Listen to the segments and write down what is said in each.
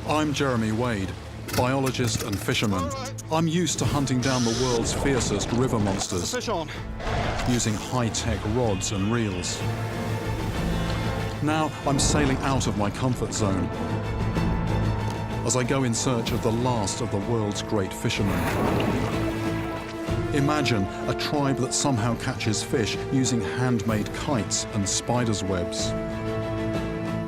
I'm Jeremy Wade, biologist and fisherman. I'm used to hunting down the world's fiercest river monsters, Fish on. using high-tech rods and reels. Now I'm sailing out of my comfort zone as I go in search of the last of the world's great fishermen. Imagine a tribe that somehow catches fish using handmade kites and spiders' webs,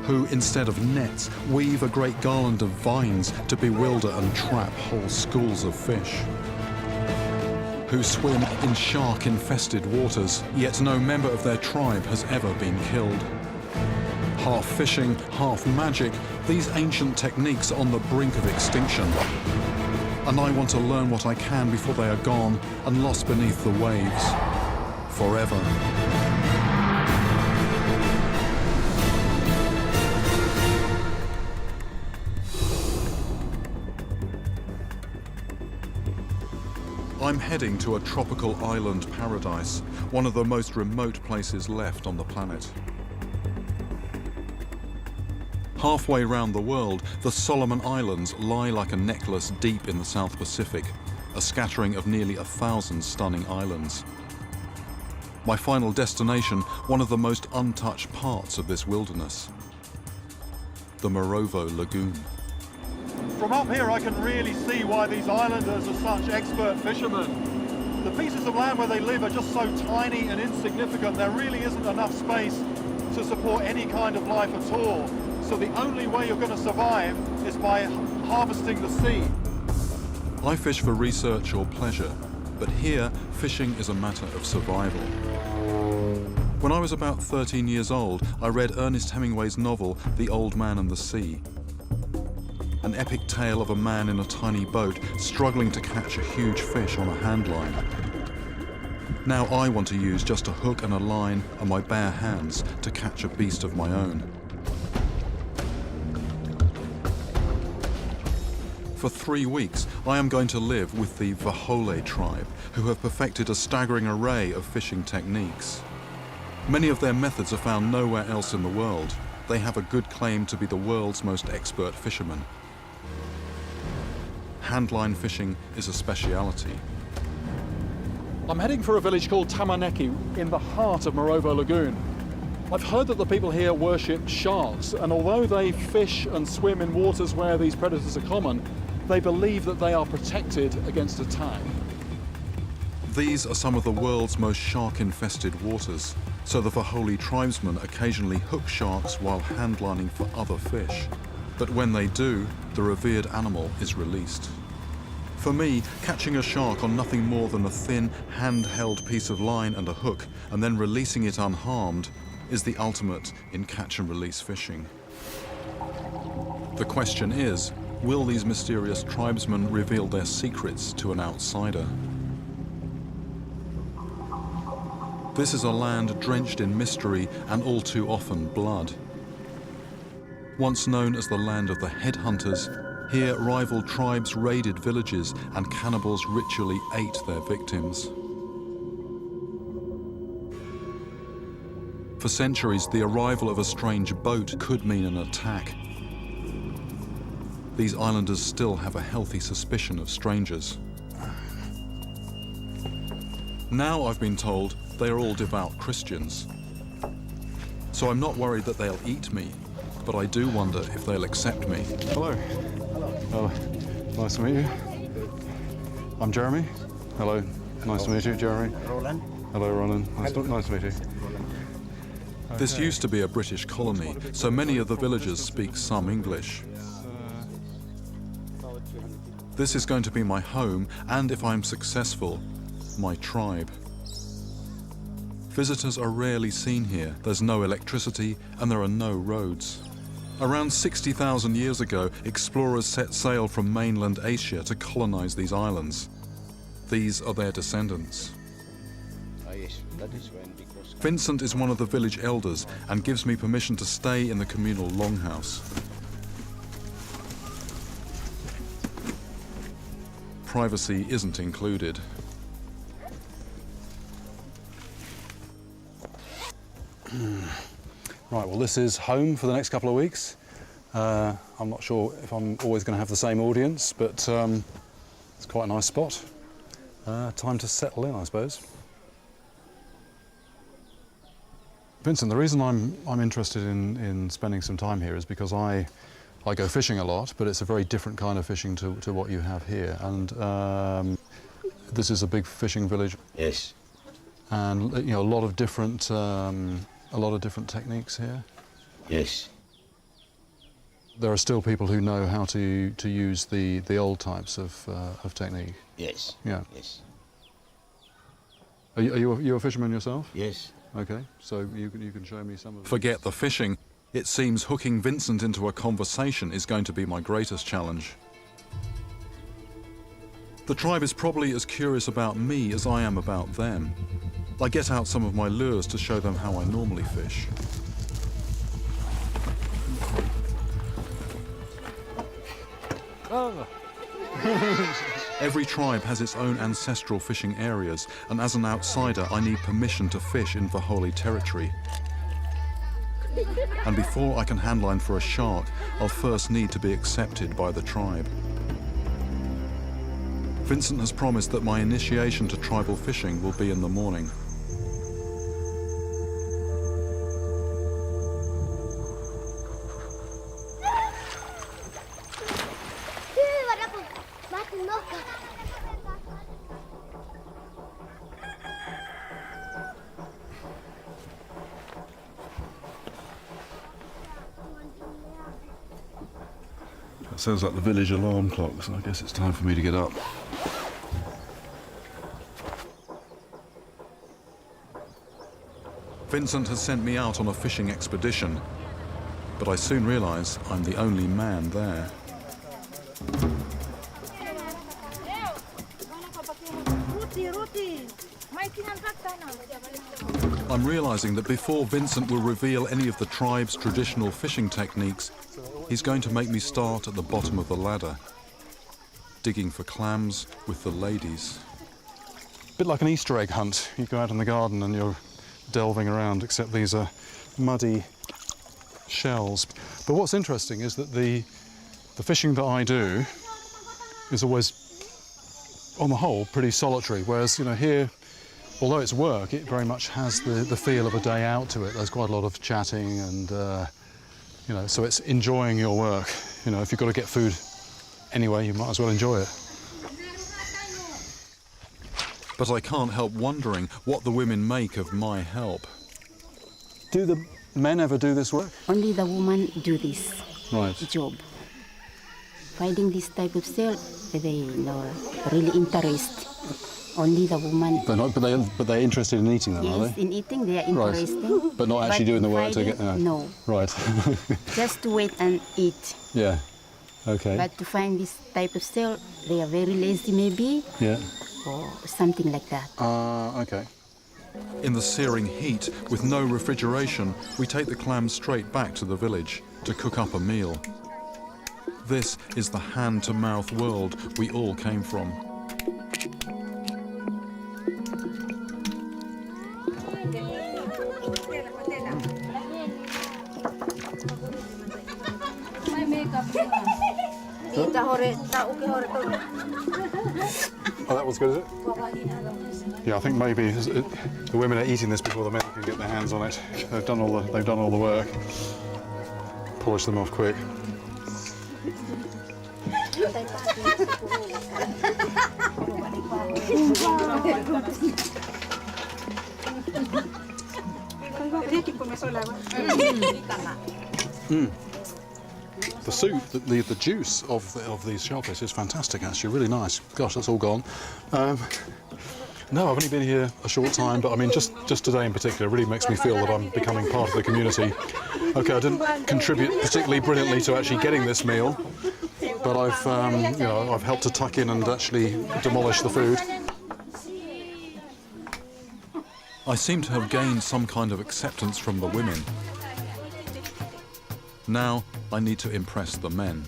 who, instead of nets, weave a great garland of vines to bewilder and trap whole schools of fish, who swim in shark-infested waters, yet no member of their tribe has ever been killed. Half fishing, half magic, these ancient techniques are on the brink of extinction. And I want to learn what I can before they are gone and lost beneath the waves forever. I'm heading to a tropical island paradise, one of the most remote places left on the planet. Halfway round the world, the Solomon Islands lie like a necklace deep in the South Pacific, a scattering of nearly 1,000 stunning islands. My final destination, one of the most untouched parts of this wilderness, the Morovo Lagoon. From up here I can really see why these islanders are such expert fishermen. The pieces of land where they live are just so tiny and insignificant, there really isn't enough space to support any kind of life at all. So the only way you're going to survive is by harvesting the sea. I fish for research or pleasure, but here fishing is a matter of survival. When I was about 13 years old, I read Ernest Hemingway's novel, The Old Man and the Sea. An epic tale of a man in a tiny boat struggling to catch a huge fish on a handline. Now I want to use just a hook and a line and my bare hands to catch a beast of my own. For 3 weeks, I am going to live with the Vahole tribe, who have perfected a staggering array of fishing techniques. Many of their methods are found nowhere else in the world. They have a good claim to be the world's most expert fishermen. Handline fishing is a speciality. I'm heading for a village called Tamaneki in the heart of Morovo Lagoon. I've heard that the people here worship sharks, and although they fish and swim in waters where these predators are common, they believe that they are protected against attack. These are some of the world's most shark-infested waters, so the Vahole tribesmen occasionally hook sharks while handlining for other fish. But when they do, the revered animal is released. For me, catching a shark on nothing more than a thin, hand-held piece of line and a hook, and then releasing it unharmed, is the ultimate in catch-and-release fishing. The question is, will these mysterious tribesmen reveal their secrets to an outsider? This is a land drenched in mystery and all too often blood. Once known as the land of the headhunters, here rival tribes raided villages and cannibals ritually ate their victims. For centuries, the arrival of a strange boat could mean an attack. These islanders still have a healthy suspicion of strangers. Now I've been told they are all devout Christians. So I'm not worried that they'll eat me, but I do wonder if they'll accept me. Hello. Hello. Nice to meet you. I'm Jeremy. Hello. Nice to meet you, Jeremy. Roland. Hello, Roland. Nice to meet you. This used to be a British colony, so many of the villagers speak some English. This is going to be my home, and if I'm successful, my tribe. Visitors are rarely seen here. There's no electricity, and there are no roads. Around 60,000 years ago, explorers set sail from mainland Asia to colonize these islands. These are their descendants. Vincent is one of the village elders and gives me permission to stay in the communal longhouse. Privacy isn't included. Right, well, this is home for the next couple of weeks. I'm not sure if I'm always going to have the same audience, but it's quite a nice spot. Time to settle in, I suppose. Vincent, the reason I'm interested in spending some time here is because I go fishing a lot, but it's a very different kind of fishing to what you have here. And this is a big fishing village. Yes. And you know, a lot of different techniques here. Yes. There are still people who know how to use the old types of technique. Yes. Yeah. Yes. Are you a fisherman yourself? Yes. Okay, so you can show me some of. Forget the fishing. It seems hooking Vincent into a conversation is going to be my greatest challenge. The tribe is probably as curious about me as I am about them. I get out some of my lures to show them how I normally fish. Oh. Every tribe has its own ancestral fishing areas, and as an outsider, I need permission to fish in the holy territory. And before I can handline for a shark, I'll first need to be accepted by the tribe. Vincent has promised that my initiation to tribal fishing will be in the morning. That sounds like the village alarm clock, so I guess it's time for me to get up. Vincent has sent me out on a fishing expedition, but I soon realise I'm the only man there. I'm realising that before Vincent will reveal any of the tribe's traditional fishing techniques, he's going to make me start at the bottom of the ladder, digging for clams with the ladies. A bit like an Easter egg hunt. You go out in the garden and you're delving around, except these are muddy shells. But what's interesting is that the fishing that I do is always, on the whole, pretty solitary, whereas, you know, here, although it's work, it very much has the feel of a day out to it. There's quite a lot of chatting and, you know, so it's enjoying your work. You know, if you've got to get food anyway, you might as well enjoy it. But I can't help wondering what the women make of my help. Do the men ever do this work? Only the women do this job. Finding this type of shell, they really interested. Only the woman. They're not, but they're interested in eating them, yes, are they? In eating they are interested. Right. But not actually doing the work to get. No. Right. Just to wait and eat. Yeah. Okay. But to find this type of shell, they are very lazy, maybe. Yeah. Or something like that. Okay. In the searing heat, with no refrigeration, we take the clams straight back to the village to cook up a meal. This is the hand-to-mouth world we all came from. Oh, that was good, is it? Yeah, I think maybe the women are eating this before the men can get their hands on it. They've done all the work. Polish them off quick. The soup, the juice of these shellfish is fantastic, actually, really nice. Gosh, that's all gone. No, I've only been here a short time, but I mean, just today in particular, really makes me feel that I'm becoming part of the community. Okay, I didn't contribute particularly brilliantly to actually getting this meal, but I've, you know, I've helped to tuck in and actually demolish the food. I seem to have gained some kind of acceptance from the women. Now, I need to impress the men.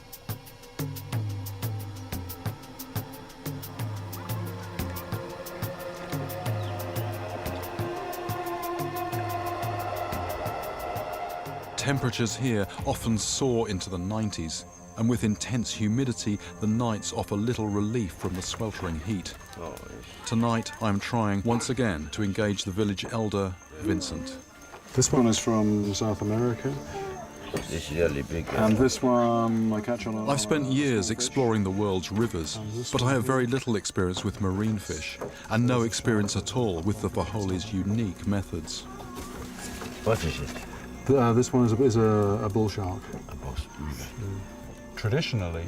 Temperatures here often soar into the 90s, and with intense humidity, the nights offer little relief from the sweltering heat. Tonight, I'm trying once again to engage the village elder, Vincent. This one is from South America. This is really big. And this one I catch on a... I've spent years exploring the world's rivers, but I have very little experience with marine fish, and no experience at all with the Faholi's unique methods. What is it? This one is a bull shark. A boss. Traditionally,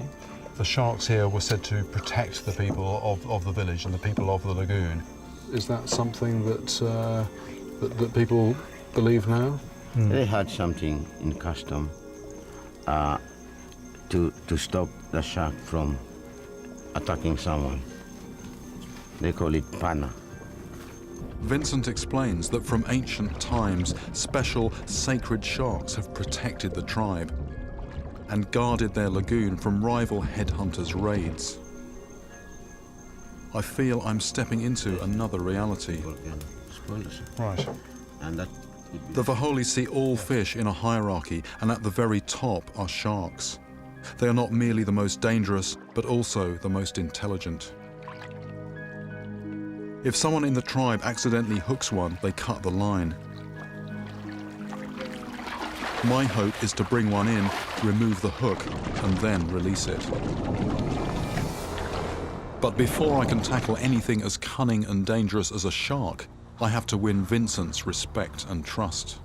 the sharks here were said to protect the people of the village and the people of the lagoon. Is that something that that people believe now? They had something in custom to stop the shark from attacking someone. They call it pana. Vincent explains that from ancient times, special sacred sharks have protected the tribe and guarded their lagoon from rival headhunters' raids. I feel I'm stepping into another reality. Right. And that The Faholi see all fish in a hierarchy, and at the very top are sharks. They are not merely the most dangerous, but also the most intelligent. If someone in the tribe accidentally hooks one, they cut the line. My hope is to bring one in, remove the hook, and then release it. But before I can tackle anything as cunning and dangerous as a shark, I have to win Vincent's respect and trust.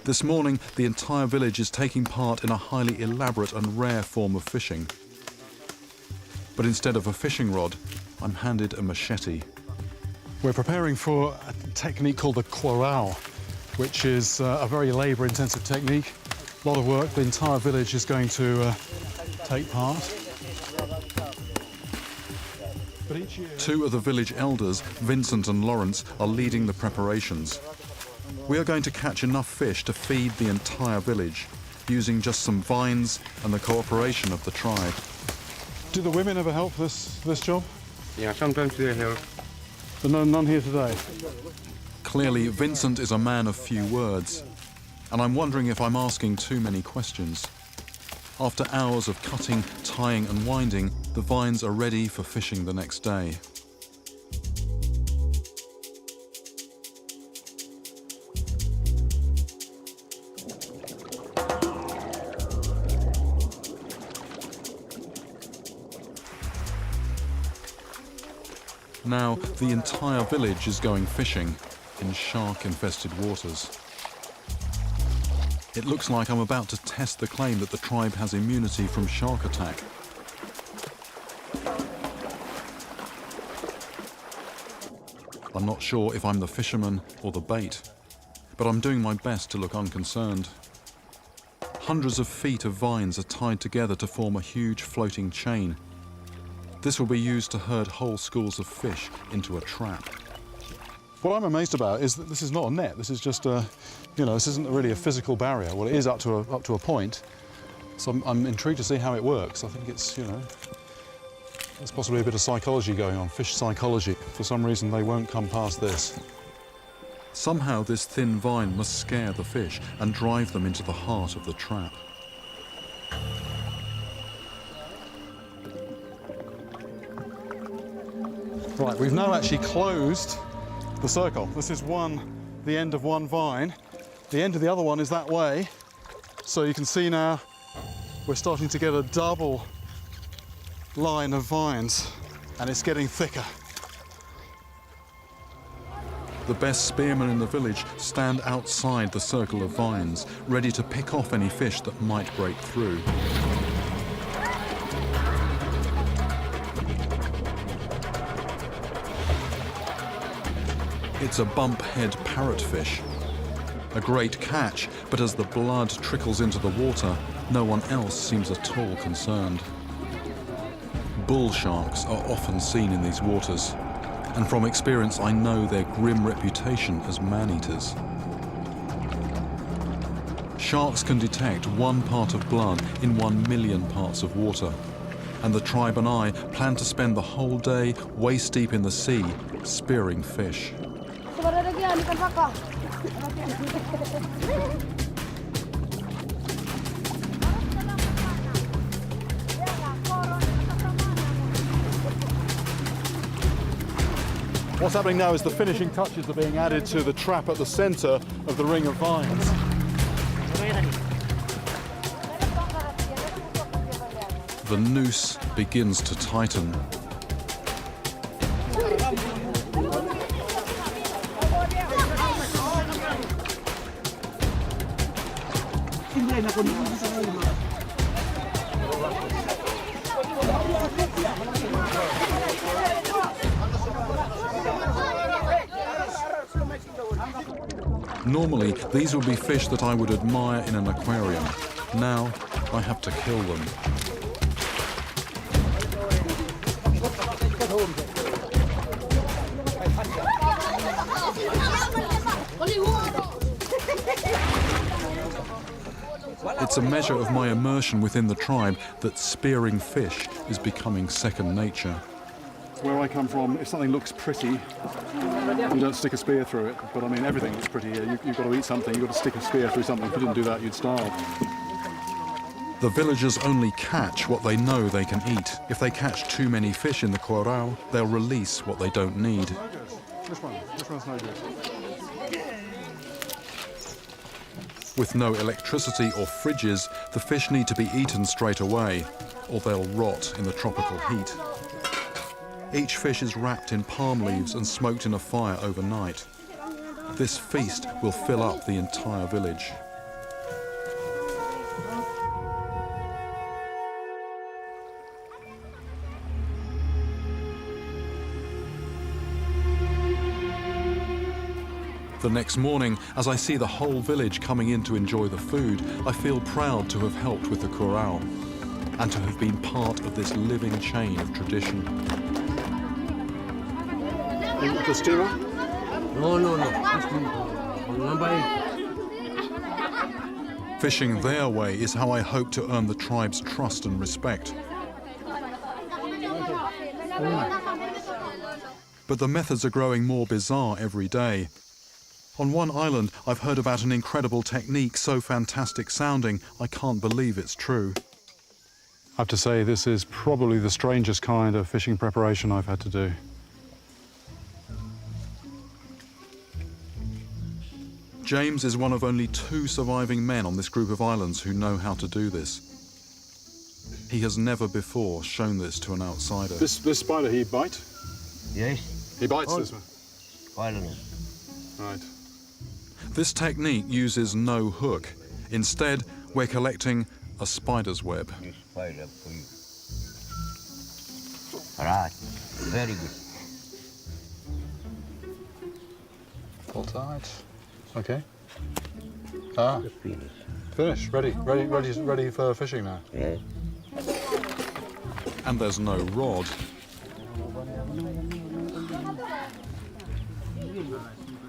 This morning, the entire village is taking part in a highly elaborate and rare form of fishing. But instead of a fishing rod, I'm handed a machete. We're preparing for a technique called the quarao, which is a very labour-intensive technique. A lot of work. The entire village is going to take part. But each year... Two of the village elders, Vincent and Lawrence, are leading the preparations. We are going to catch enough fish to feed the entire village, using just some vines and the cooperation of the tribe. Do the women ever help this job? Yeah, sometimes they help. But none here today. Clearly, Vincent is a man of few words, and I'm wondering if I'm asking too many questions. After hours of cutting, tying and winding, the vines are ready for fishing the next day. Now, the entire village is going fishing in shark-infested waters. It looks like I'm about to test the claim that the tribe has immunity from shark attack. I'm not sure if I'm the fisherman or the bait, but I'm doing my best to look unconcerned. Hundreds of feet of vines are tied together to form a huge floating chain. This will be used to herd whole schools of fish into a trap. What I'm amazed about is that this is not a net. This is just a, this isn't really a physical barrier. Well, it is up to a point. So I'm intrigued to see how it works. I think it's, there's possibly a bit of psychology going on, fish psychology. For some reason, they won't come past this. Somehow this thin vine must scare the fish and drive them into the heart of the trap. Right, we've now actually closed the circle. This is the end of one vine. The end of the other one is that way. So you can see now we're starting to get a double line of vines, and it's getting thicker. The best spearmen in the village stand outside the circle of vines, ready to pick off any fish that might break through. It's a bump-head parrotfish. A great catch, but as the blood trickles into the water, no one else seems at all concerned. Bull sharks are often seen in these waters, and from experience I know their grim reputation as man-eaters. Sharks can detect 1 part of blood in 1 million parts of water, and the tribe and I plan to spend the whole day waist deep in the sea, spearing fish. What's happening now is the finishing touches are being added to the trap at the centre of the ring of vines. The noose begins to tighten. Normally, these would be fish that I would admire in an aquarium. Now, I have to kill them. It's a measure of my immersion within the tribe that spearing fish is becoming second nature. Where I come from, if something looks pretty, you don't stick a spear through it. But I mean, everything looks pretty here. You've got to eat something, you've got to stick a spear through something. If you didn't do that, you'd starve. The villagers only catch what they know they can eat. If they catch too many fish in the corral, they'll release what they don't need. This one's no good. With no electricity or fridges, the fish need to be eaten straight away, or they'll rot in the tropical heat. Each fish is wrapped in palm leaves and smoked in a fire overnight. This feast will fill up the entire village. The next morning, as I see the whole village coming in to enjoy the food, I feel proud to have helped with the corral and to have been part of this living chain of tradition. The steamer? No. Fishing their way is how I hope to earn the tribe's trust and respect. But the methods are growing more bizarre every day. On one island, I've heard about an incredible technique so fantastic sounding, I can't believe it's true. I have to say, this is probably the strangest kind of fishing preparation I've had to do. James is one of only 2 surviving men on this group of islands who know how to do this. He has never before shown this to an outsider. This spider, he bite? Yes. He bites this one? Finally. Right. This technique uses no hook. Instead, we're collecting a spider's web. This spider for you. Right. Very good. All tight. Okay. Ah, Finish. finished. Ready for fishing now. Yes. And there's no rod.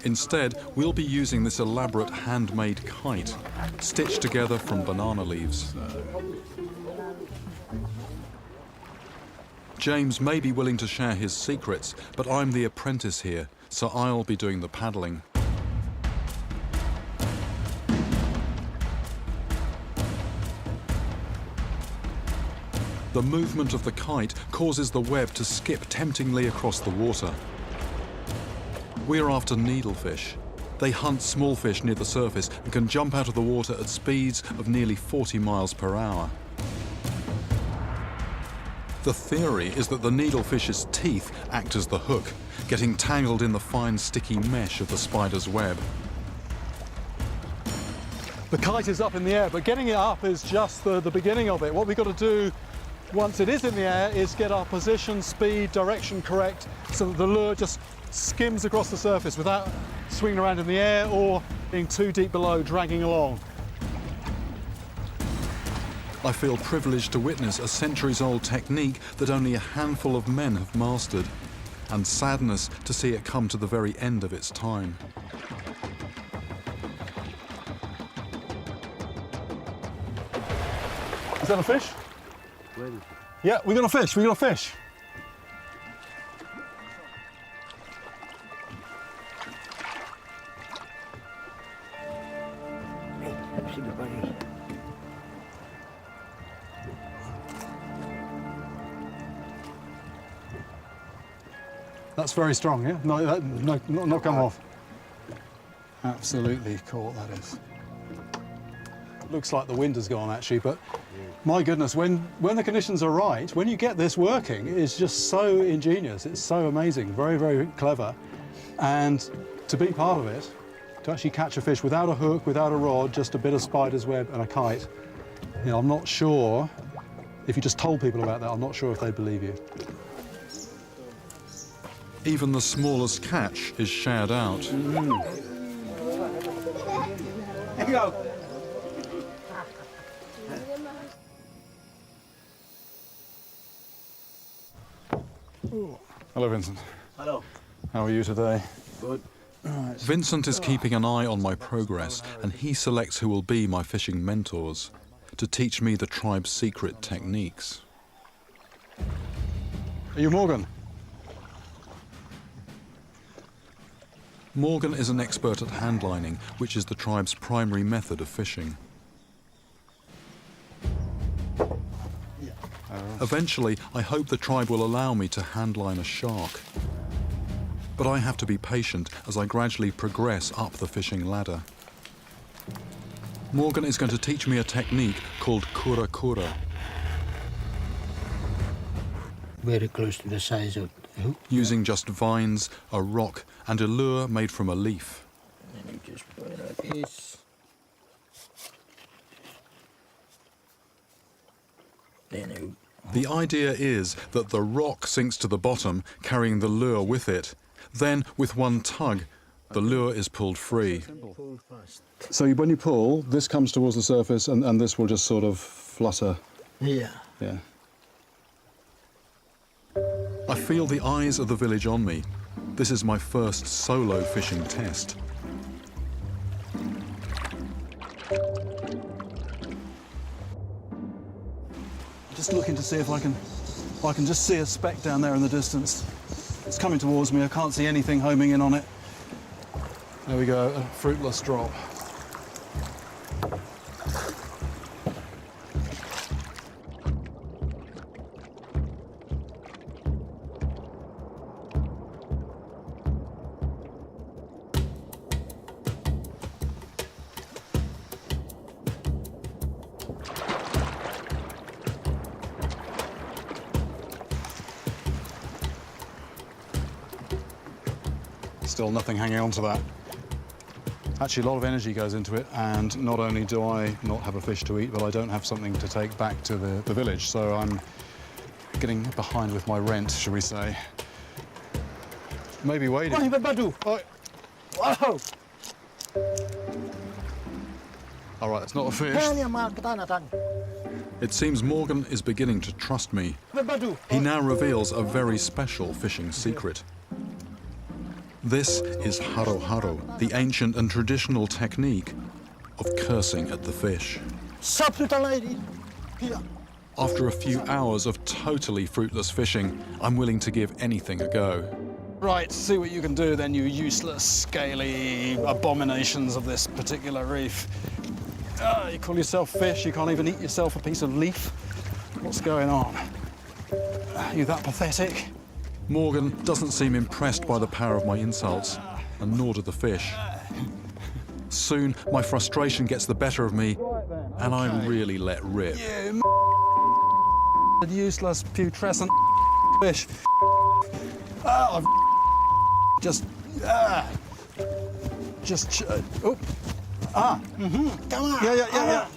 Instead, we'll be using this elaborate handmade kite, stitched together from banana leaves. James may be willing to share his secrets, but I'm the apprentice here, so I'll be doing the paddling. The movement of the kite causes the web to skip temptingly across the water. We're after needlefish. They hunt small fish near the surface and can jump out of the water at speeds of nearly 40 miles per hour. The theory is that the needlefish's teeth act as the hook, getting tangled in the fine sticky mesh of the spider's web. The kite is up in the air, but getting it up is just the beginning of it. What we've got to do once it is in the air is get our position, speed, direction correct so that the lure just skims across the surface without swinging around in the air or being too deep below, dragging along. I feel privileged to witness a centuries-old technique that only a handful of men have mastered, and sadness to see it come to the very end of its time. Is that a fish? Yeah, we got a fish, we got a fish. That's very strong, yeah? No, not come off. Absolutely caught, that is. Looks like the wind has gone, actually, but my goodness, when the conditions are right, when you get this working, it's just so ingenious. It's so amazing, very, very clever. And to be part of it, to actually catch a fish without a hook, without a rod, just a bit of spider's web and a kite, you know, I'm not sure, if you just told people about that, I'm not sure if they'd believe you. Even the smallest catch is shared out. Here you go. Hello, Vincent. Hello. How are you today? Good. Vincent is keeping an eye on my progress, and he selects who will be my fishing mentors to teach me the tribe's secret techniques. Are you Morgan? Morgan is an expert at handlining, which is the tribe's primary method of fishing. Eventually, I hope the tribe will allow me to handline a shark. But I have to be patient as I gradually progress up the fishing ladder. Morgan is going to teach me a technique called kura kura. Very close to the size of the hook. Using just vines, a rock, and a lure made from a leaf. And you just put it like this. Then you... The idea is that the rock sinks to the bottom, carrying the lure with it. Then, with one tug, the lure is pulled free. pull fast. So when you pull, this comes towards the surface and this will just sort of flutter. Yeah. Yeah. I feel the eyes of the village on me. This is my first solo fishing test. Just looking to see if I can just see a speck down there in the distance. It's coming towards me. I can't see anything homing in on it. There we go, a fruitless drop. Still nothing hanging on to that. Actually, a lot of energy goes into it, and not only do I not have a fish to eat, but I don't have something to take back to the village, so I'm getting behind with my rent, shall we say. Maybe wading. Wow! All right, it's not a fish. It seems Morgan is beginning to trust me. He now reveals a very special fishing secret. This is haro haro, the ancient and traditional technique of cursing at the fish. After a few hours of totally fruitless fishing, I'm willing to give anything a go. Right, see what you can do then, you useless, scaly abominations of this particular reef. You call yourself fish, you can't even eat yourself a piece of leaf. What's going on? You that pathetic? Morgan doesn't seem impressed by the power of my insults, and nor do the fish. Soon, my frustration gets the better of me, and I really let rip. You useless, putrescent fish. I've just... oh. Come on. Yeah.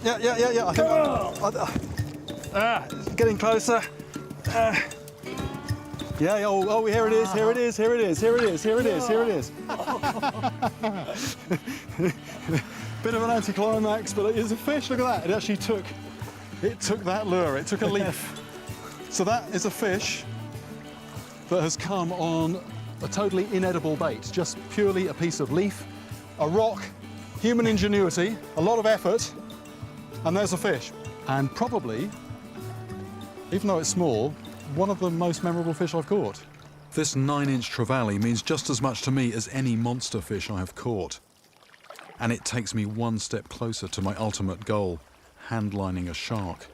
I think getting closer. Yeah, oh, here it is. Bit of an anticlimax, but it is a fish, look at that. It actually took that lure, it took a leaf. So that is a fish that has come on a totally inedible bait, just purely a piece of leaf, a rock, human ingenuity, a lot of effort, and there's a fish. And probably, even though it's small, one of the most memorable fish I've caught. This 9-inch trevally means just as much to me as any monster fish I have caught. And it takes me one step closer to my ultimate goal, handlining a shark.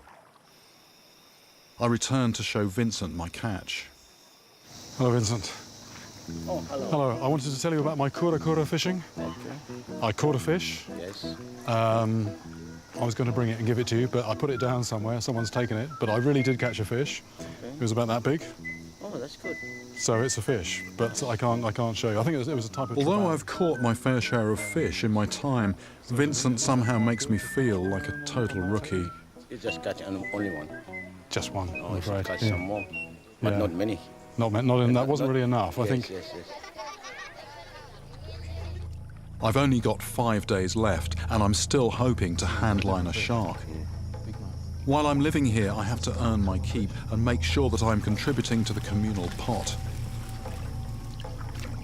I return to show Vincent my catch. Hello, Vincent. Oh, hello. Hello, I wanted to tell you about my kura fishing. Okay. I caught a fish. Yes. I was going to bring it and give it to you, but I put it down somewhere. Someone's taken it, but I really did catch a fish. Okay. It was about that big. Oh, that's good. So it's a fish, but I can't show you. I think it was a type of. Although trevally. I've caught my fair share of fish in my time, Vincent somehow makes me feel like a total rookie. You just catch only one. Just one, Oh, I'm you should afraid. catch Yeah. some more, but Yeah. not many. Not in that wasn't really enough. I Yes, think Yes, yes. I've only got 5 days left, and I'm still hoping to handline a shark. While I'm living here, I have to earn my keep and make sure that I'm contributing to the communal pot.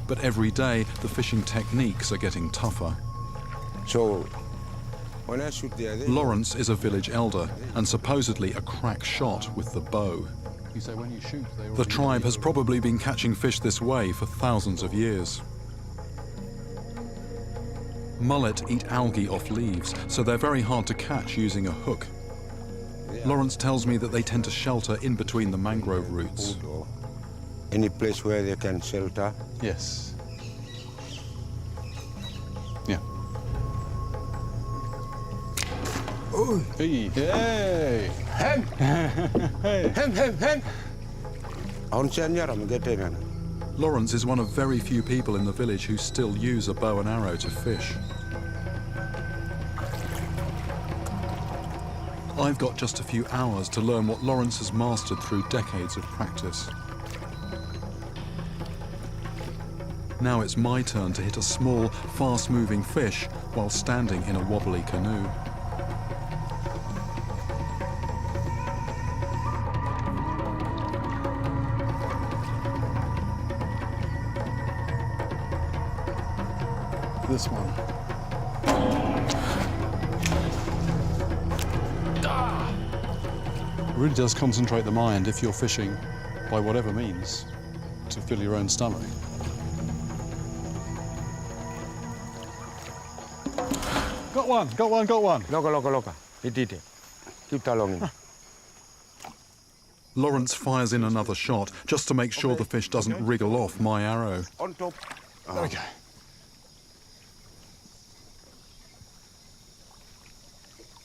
But every day, the fishing techniques are getting tougher. So, when I shoot the other, Lawrence is a village elder and supposedly a crack shot with the bow. you say when you shoot, they The tribe has probably been catching fish this way for thousands of years. Mullet eat algae off leaves, so they're very hard to catch using a hook. Lawrence tells me that they tend to shelter in between the mangrove roots. or any place where they can shelter. Yes. Yeah. Oh, Hey. Hey. hem, hem. On I'm getting. Lawrence is one of very few people in the village who still use a bow and arrow to fish. I've got just a few hours to learn what Lawrence has mastered through decades of practice. Now it's my turn to hit a small, fast-moving fish while standing in a wobbly canoe. This one. It really does concentrate the mind if you're fishing by whatever means to fill your own stomach. Got one, got one, got one. Loka. It. Keep talking. Lawrence fires in another shot just to make sure the fish doesn't wriggle off my arrow. On top. There we go.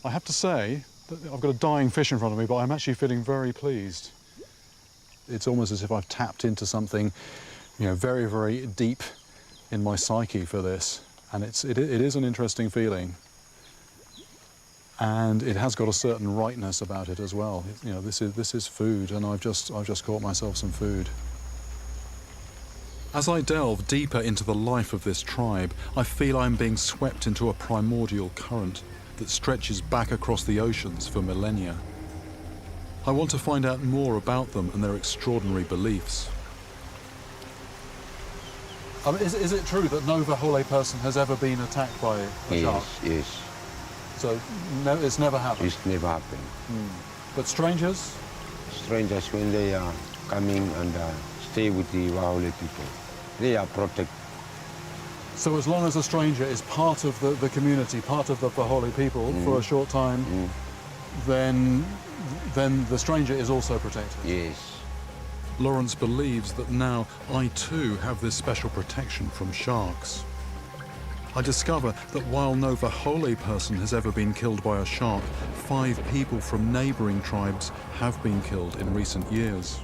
I have to say that I've got a dying fish in front of me, but I'm actually feeling very pleased. It's almost as if I've tapped into something, very, very deep in my psyche for this, and it is an interesting feeling, and it has got a certain rightness about it as well. This is food, and I've just caught myself some food. As I delve deeper into the life of this tribe, I feel I'm being swept into a primordial current that stretches back across the oceans for millennia. I want to find out more about them and their extraordinary beliefs. Is it true that no Vahole person has ever been attacked by a shark? Yes. So it's never happened. It's never happened. But strangers? Strangers, when they are coming and stay with the Wahole people, they are protected. So as long as a stranger is part of the community, part of the Vahole people for a short time, then the stranger is also protected. Yes. Lawrence believes that now I too have this special protection from sharks. I discover that while no Vahole person has ever been killed by a shark, 5 people from neighboring tribes have been killed in recent years.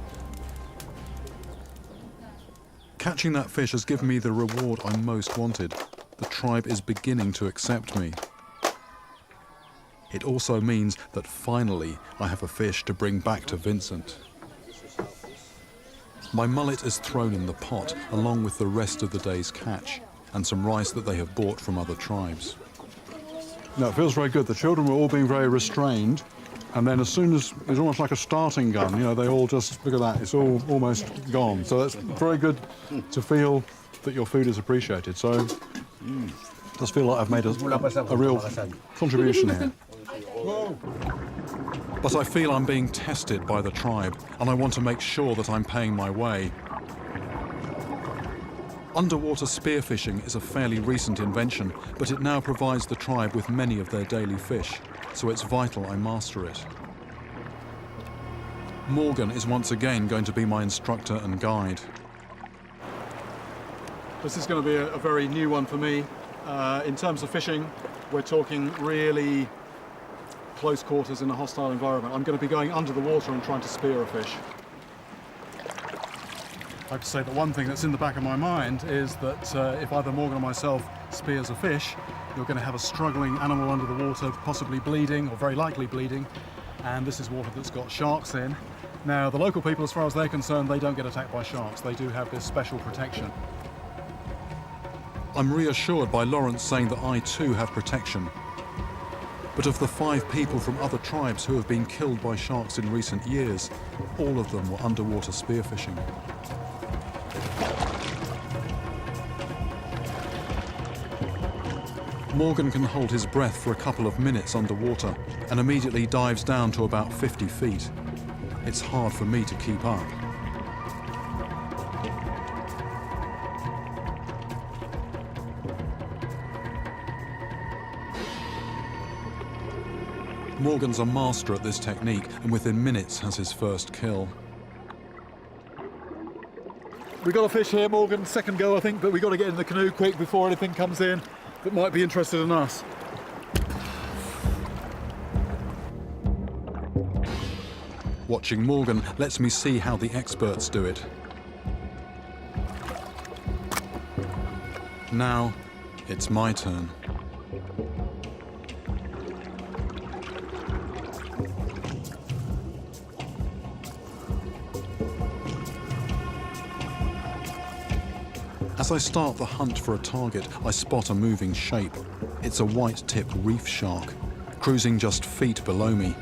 Catching that fish has given me the reward I most wanted. The tribe is beginning to accept me. It also means that finally I have a fish to bring back to Vincent. My mullet is thrown in the pot along with the rest of the day's catch and some rice that they have bought from other tribes. No, it feels very good. The children were all being very restrained, and then as soon as it's almost like a starting gun, they all just look at that. It's all almost gone. So that's very good to feel that your food is appreciated. So it does feel like I've made a real contribution here. But I feel I'm being tested by the tribe, and I want to make sure that I'm paying my way. Underwater spearfishing is a fairly recent invention, but it now provides the tribe with many of their daily fish, so it's vital I master it. Morgan is once again going to be my instructor and guide. This is going to be a very new one for me. In terms of fishing, we're talking really close quarters in a hostile environment. I'm going to be going under the water and trying to spear a fish. I have to say that one thing that's in the back of my mind is that if either Morgan or myself spears a fish, you're going to have a struggling animal under the water, possibly bleeding, or very likely bleeding, and this is water that's got sharks in. Now, the local people, as far as they're concerned, they don't get attacked by sharks. They do have this special protection. I'm reassured by Lawrence saying that I too have protection. But of the 5 people from other tribes who have been killed by sharks in recent years, all of them were underwater spearfishing. Morgan can hold his breath for a couple of minutes underwater and immediately dives down to about 50 feet. It's hard for me to keep up. Morgan's a master at this technique and within minutes has his first kill. We got a fish here, Morgan, second go I think, but we got to get in the canoe quick before anything comes in that might be interested in us. Watching Morgan lets me see how the experts do it. Now, it's my turn. As I start the hunt for a target, I spot a moving shape. It's a white-tip reef shark, cruising just feet below me.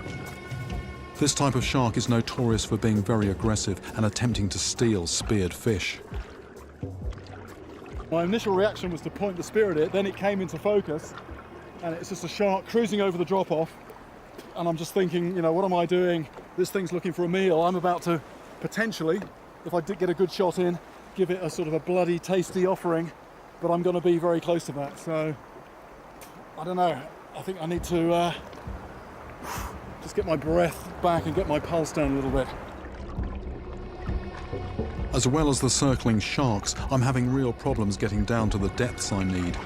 This type of shark is notorious for being very aggressive and attempting to steal speared fish. My initial reaction was to point the spear at it, then it came into focus, and it's just a shark cruising over the drop-off. And I'm just thinking, you know, what am I doing? This thing's looking for a meal. I'm about to potentially, if I did get a good shot in, give it a sort of a bloody tasty offering, but I'm going to be very close to that. So, I don't know. I think I need to just get my breath back and get my pulse down a little bit. As well as the circling sharks, I'm having real problems getting down to the depths I need.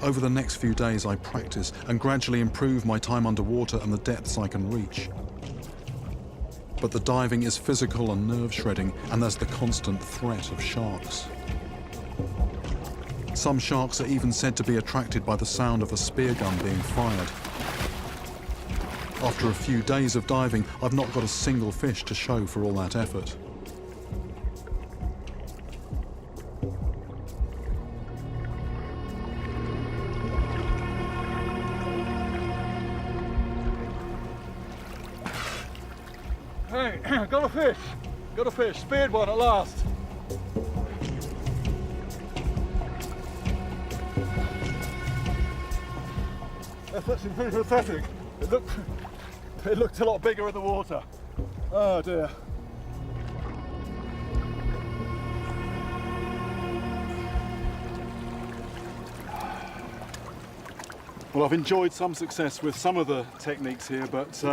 Over the next few days, I practice and gradually improve my time underwater and the depths I can reach. But the diving is physical and nerve-shredding, and there's the constant threat of sharks. Some sharks are even said to be attracted by the sound of a spear gun being fired. After a few days of diving, I've not got a single fish to show for all that effort. Hey, got a fish! Got a fish, speared one at last. That's actually pretty pathetic. It looked a lot bigger in the water. Oh dear. Well, I've enjoyed some success with some of the techniques here, but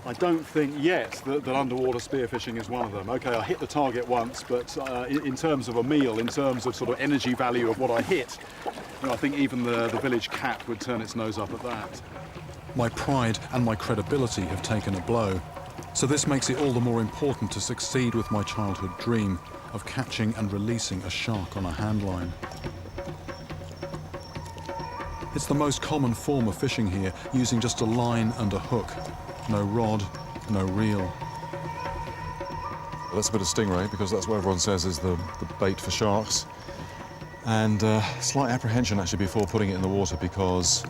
I don't think yet that underwater spearfishing is one of them. Okay, I hit the target once, but in terms of a meal, in terms of sort of energy value of what I hit, you know, I think even the village cat would turn its nose up at that. My pride and my credibility have taken a blow, so this makes it all the more important to succeed with my childhood dream of catching and releasing a shark on a handline. It's the most common form of fishing here, using just a line and a hook. No rod, no reel. That's a bit of stingray, because that's what everyone says is the bait for sharks. And slight apprehension actually before putting it in the water, because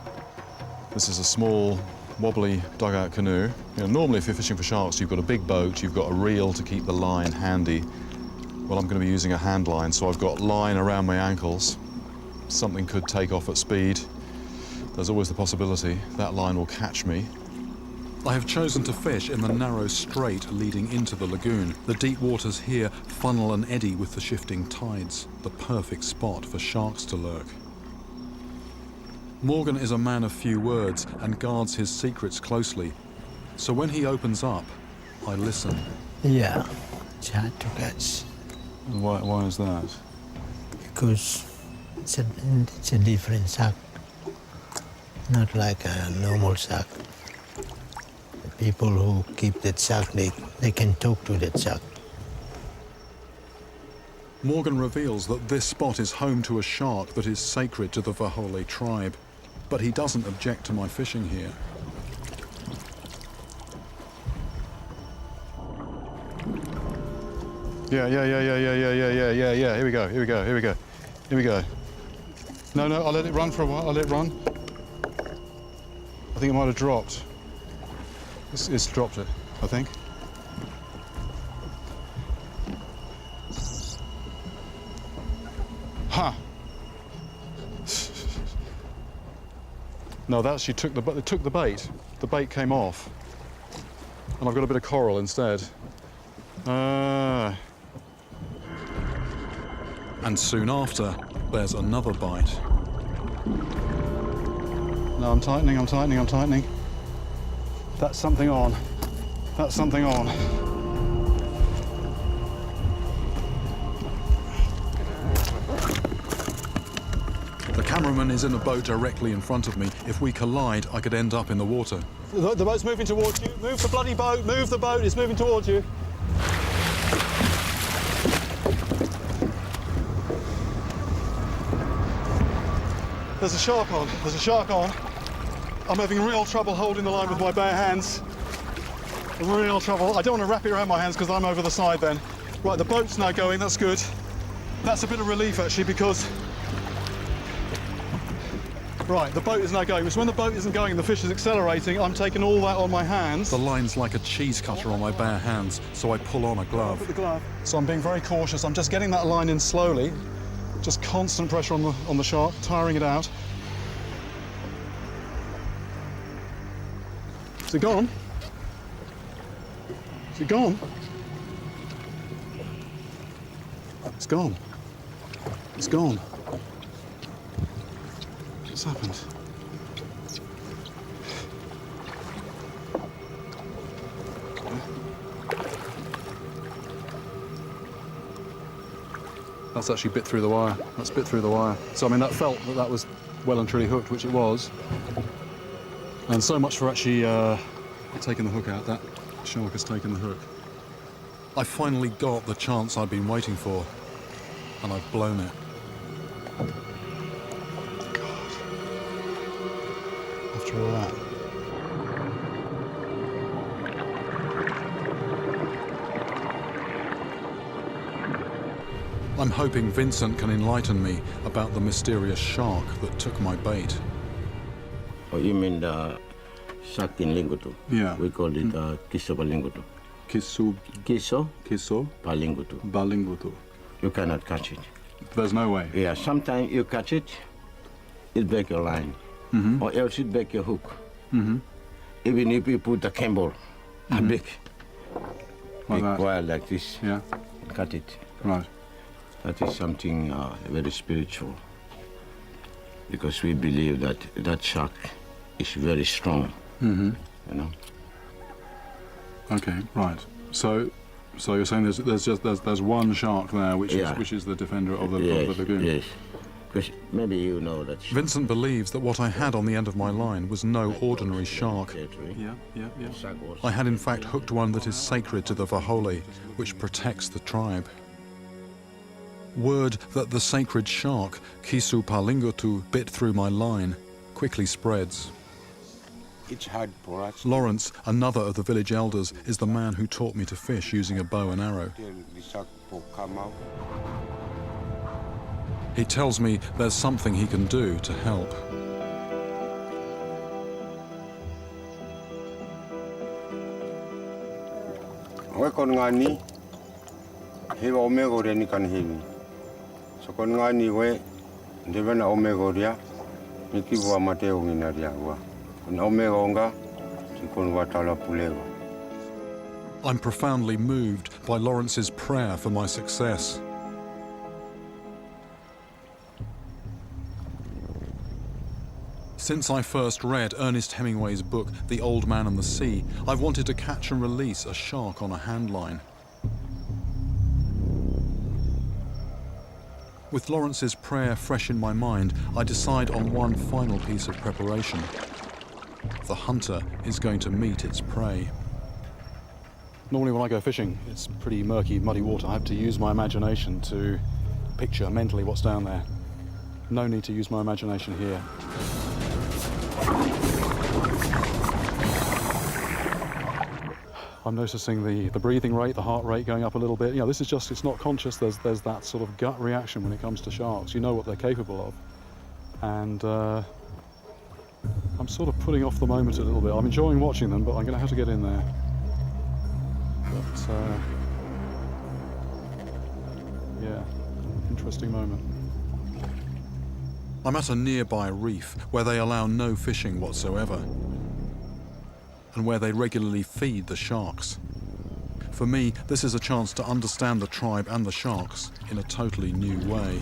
this is a small, wobbly dugout canoe. You know, normally if you're fishing for sharks, you've got a big boat, you've got a reel to keep the line handy. Well, I'm going to be using a hand line, so I've got line around my ankles. Something could take off at speed. There's always the possibility that line will catch me. I have chosen to fish in the narrow strait leading into the lagoon. The deep waters here funnel and eddy with the shifting tides, the perfect spot for sharks to lurk. Morgan is a man of few words and guards his secrets closely. So when he opens up, I listen. Yeah, it's hard to catch. Why is that? because it's a different shark, not like a normal shark. The people who keep that shark, they can talk to that shark. Morgan reveals that this spot is home to a shark that is sacred to the Vahole tribe, but he doesn't object to my fishing here. Yeah. Here we go. No, I'll let it run for a while. I'll let it run. I think it might have dropped. It's dropped it, I think. Ha! No, that actually took the bait. The bait came off. And I've got a bit of coral instead. And soon after, there's another bite. No, I'm tightening. That's something on. The cameraman is in a boat directly in front of me. If we collide, I could end up in the water. The boat's moving towards you. Move the bloody boat. Move the boat. It's moving towards you. There's a shark on. I'm having real trouble holding the line with my bare hands. Real trouble. I don't want to wrap it around my hands because I'm over the side then. Right, the boat's now going, that's good. That's a bit of relief actually because... Right, the boat is now going, which when the boat isn't going and the fish is accelerating, I'm taking all that on my hands. The line's like a cheese cutter on my bare hands, so I pull on a glove. Put the glove. So I'm being very cautious. I'm just getting that line in slowly. Just constant pressure on the shark, tiring it out. Is it gone? Is it gone? It's gone. It's gone. What's happened? That's actually bit through the wire. That's bit through the wire. So, I mean, that felt that was well and truly hooked, which it was. And so much for actually taking the hook out. That shark has taken the hook. I finally got the chance I'd been waiting for, and I've blown it. God. After all that. I'm hoping Vincent can enlighten me about the mysterious shark that took my bait. Oh, you mean the shark in Lingutu? Yeah. We call it Kiso Balingutu. Kiso Balingutu. Balingutu. You cannot catch it. There's no way. Yeah, sometimes you catch it, it break your line. Or else it break your hook. Even if you put a cable, a big wire like this, cut it. Right. That is something very spiritual. Because we believe that that shark is very strong, you know. Okay, right. So you're saying there's one shark there, which is the defender of the lagoon. Yes. Because maybe you know that. Vincent believes that what I had on the end of my line was no ordinary shark. Yeah. I had in fact hooked one that is sacred to the Vahole, which protects the tribe. Word that the sacred shark, Kisu Palingotu, bit through my line quickly spreads. It's hard for us. Lawrence, another of the village elders, is the man who taught me to fish using a bow and arrow. The shark will come out. He tells me there's something he can do to help. We kon ngani, he wa omego re ni kan hini. So kon ngani we, ndebe na omego ria, ni kiwa mateo ngina ria wa. Kon omego nga, si kon watala pulego. I'm profoundly moved by Lawrence's prayer for my success. Since I first read Ernest Hemingway's book, The Old Man and the Sea, I've wanted to catch and release a shark on a handline. With Lawrence's prayer fresh in my mind, I decide on one final piece of preparation. The hunter is going to meet its prey. Normally when I go fishing, it's pretty murky, muddy water. I have to use my imagination to picture mentally what's down there. No need to use my imagination here. I'm noticing the breathing rate, the heart rate going up a little bit. You know, this is just, it's not conscious. There's that sort of gut reaction when it comes to sharks. You know what they're capable of. And I'm sort of putting off the moment a little bit. I'm enjoying watching them, but I'm going to have to get in there. But, yeah, interesting moment. I'm at a nearby reef where they allow no fishing whatsoever, and where they regularly feed the sharks. For me, this is a chance to understand the tribe and the sharks in a totally new way.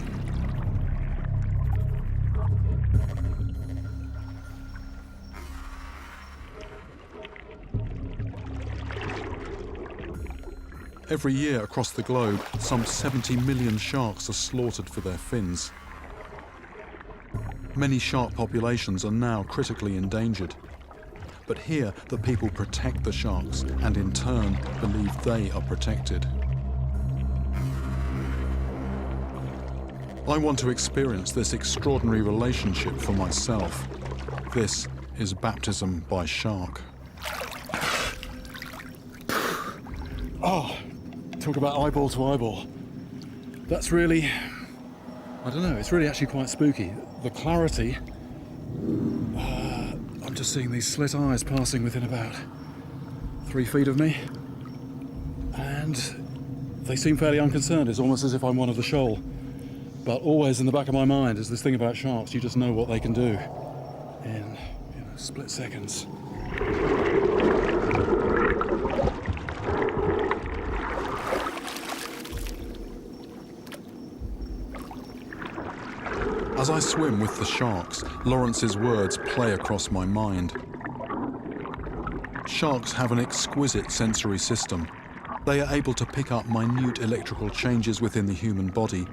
Every year across the globe, some 70 million sharks are slaughtered for their fins. Many shark populations are now critically endangered. But here, the people protect the sharks and in turn believe they are protected. I want to experience this extraordinary relationship for myself. This is baptism by shark. Oh, talk about eyeball to eyeball. That's really, I don't know, it's really actually quite spooky. The clarity, I'm just seeing these slit eyes passing within about 3 feet of me. And they seem fairly unconcerned. It's almost as if I'm one of the shoal. But always in the back of my mind is this thing about sharks. You just know what they can do in split seconds. As I swim with the sharks, Lawrence's words play across my mind. Sharks have an exquisite sensory system. They are able to pick up minute electrical changes within the human body,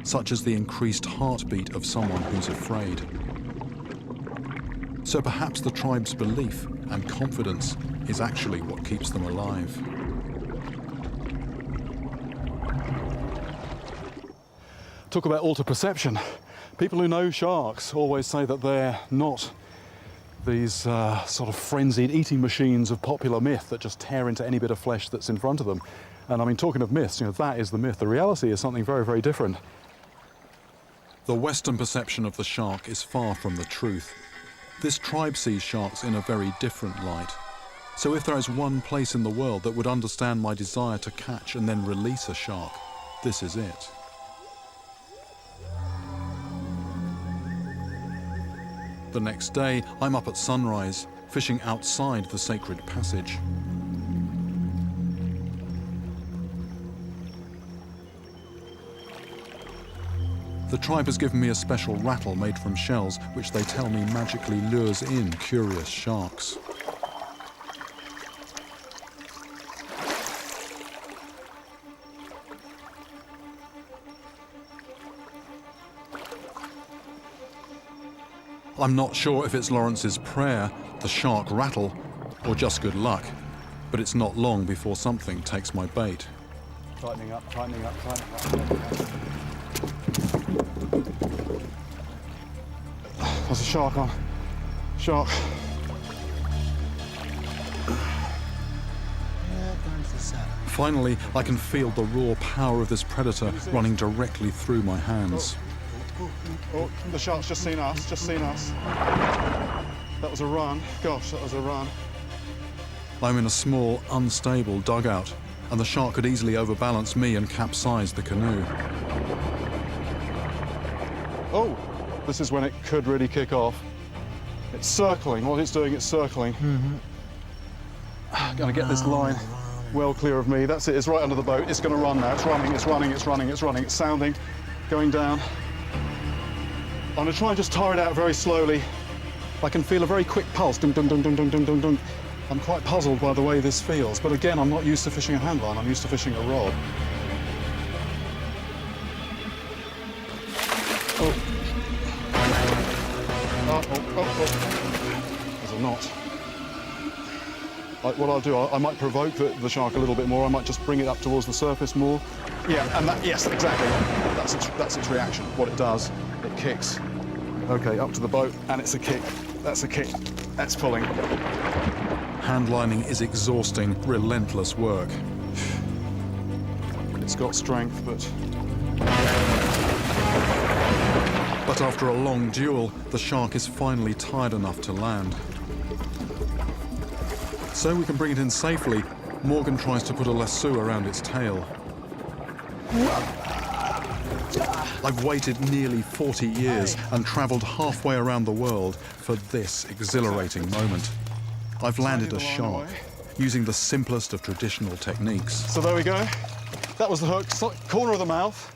such as the increased heartbeat of someone who's afraid. So perhaps the tribe's belief and confidence is actually what keeps them alive. Talk about alter perception. People who know sharks always say that they're not these sort of frenzied eating machines of popular myth that just tear into any bit of flesh that's in front of them. And I mean, talking of myths, that is the myth. The reality is something very, very different. The Western perception of the shark is far from the truth. This tribe sees sharks in a very different light. So if there is one place in the world that would understand my desire to catch and then release a shark, this is it. The next day, I'm up at sunrise, fishing outside the sacred passage. The tribe has given me a special rattle made from shells, which they tell me magically lures in curious sharks. I'm not sure if it's Lawrence's prayer, the shark rattle, or just good luck, but it's not long before something takes my bait. Tightening up, tightening up, tightening up. There's a shark on. Shark. Finally, I can feel the raw power of this predator running directly through my hands. Oh, the shark's just seen us, That was a run. Gosh, that was a run. I'm in a small, unstable dugout, and the shark could easily overbalance me and capsize the canoe. Oh, this is when it could really kick off. It's circling. What it's doing, it's circling. I'm going to get this line well clear of me. That's it. It's right under the boat. It's going to run now. It's running, it's running, it's running, it's running. It's sounding, going down. I'm going to try and just tire it out very slowly. I can feel a very quick pulse. Dum, dum, dum, dum, dum, dum, dum, dum. I'm quite puzzled by the way this feels. But again, I'm not used to fishing a hand line. I'm used to fishing a rod. What I'll do, I might provoke the shark a little bit more. I might just bring it up towards the surface more. Yeah, and yes, exactly. That's its reaction. What it does, it kicks. Okay, up to the boat, and it's a kick. That's a kick. That's pulling. Handlining is exhausting, relentless work. It's got strength, but after a long duel, the shark is finally tired enough to land. So we can bring it in safely, Morgan tries to put a lasso around its tail. I've waited nearly 40 years and travelled halfway around the world for this exhilarating moment. I've landed a shark using the simplest of traditional techniques. So there we go. That was the hook, corner of the mouth,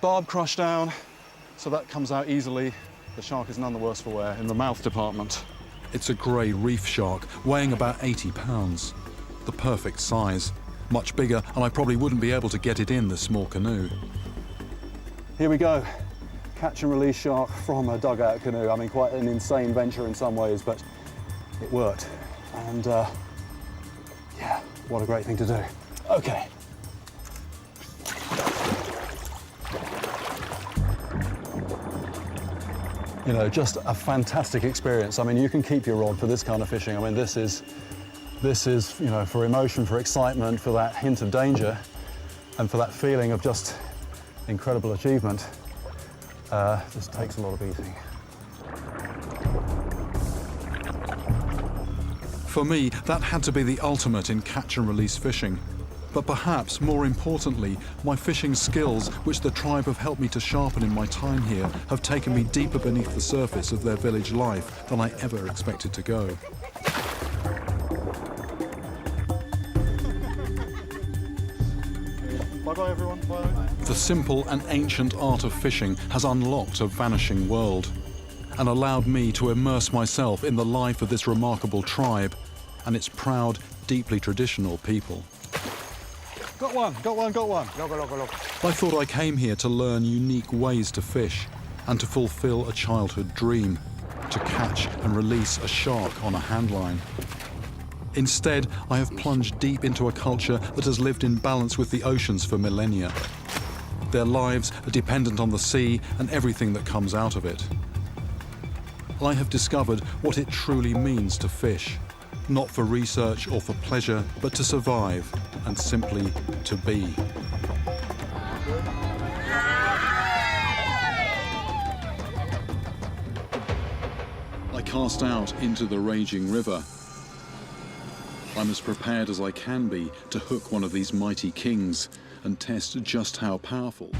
barb crushed down, so that comes out easily. The shark is none the worse for wear in the mouth department. It's a grey reef shark, weighing about 80 pounds. The perfect size. Much bigger, and I probably wouldn't be able to get it in this small canoe. Here we go. Catch and release shark from a dugout canoe. I mean, quite an insane venture in some ways, but it worked. And yeah, what a great thing to do. Okay. You know, just a fantastic experience. I mean, you can keep your rod for this kind of fishing. I mean, this is, you know, for emotion, for excitement, for that hint of danger, and for that feeling of just incredible achievement. This takes a lot of eating. For me, that had to be the ultimate in catch and release fishing. But perhaps more importantly, my fishing skills, which the tribe have helped me to sharpen in my time here, have taken me deeper beneath the surface of their village life than I ever expected to go. Bye-bye, everyone. Bye. The simple and ancient art of fishing has unlocked a vanishing world and allowed me to immerse myself in the life of this remarkable tribe and its proud, deeply traditional people. Got one. I thought I came here to learn unique ways to fish and to fulfill a childhood dream, to catch and release a shark on a handline. Instead, I have plunged deep into a culture that has lived in balance with the oceans for millennia. Their lives are dependent on the sea and everything that comes out of it. I have discovered what it truly means to fish, not for research or for pleasure, but to survive and simply to be. I cast out into the raging river. I'm as prepared as I can be to hook one of these mighty kings and test just how powerful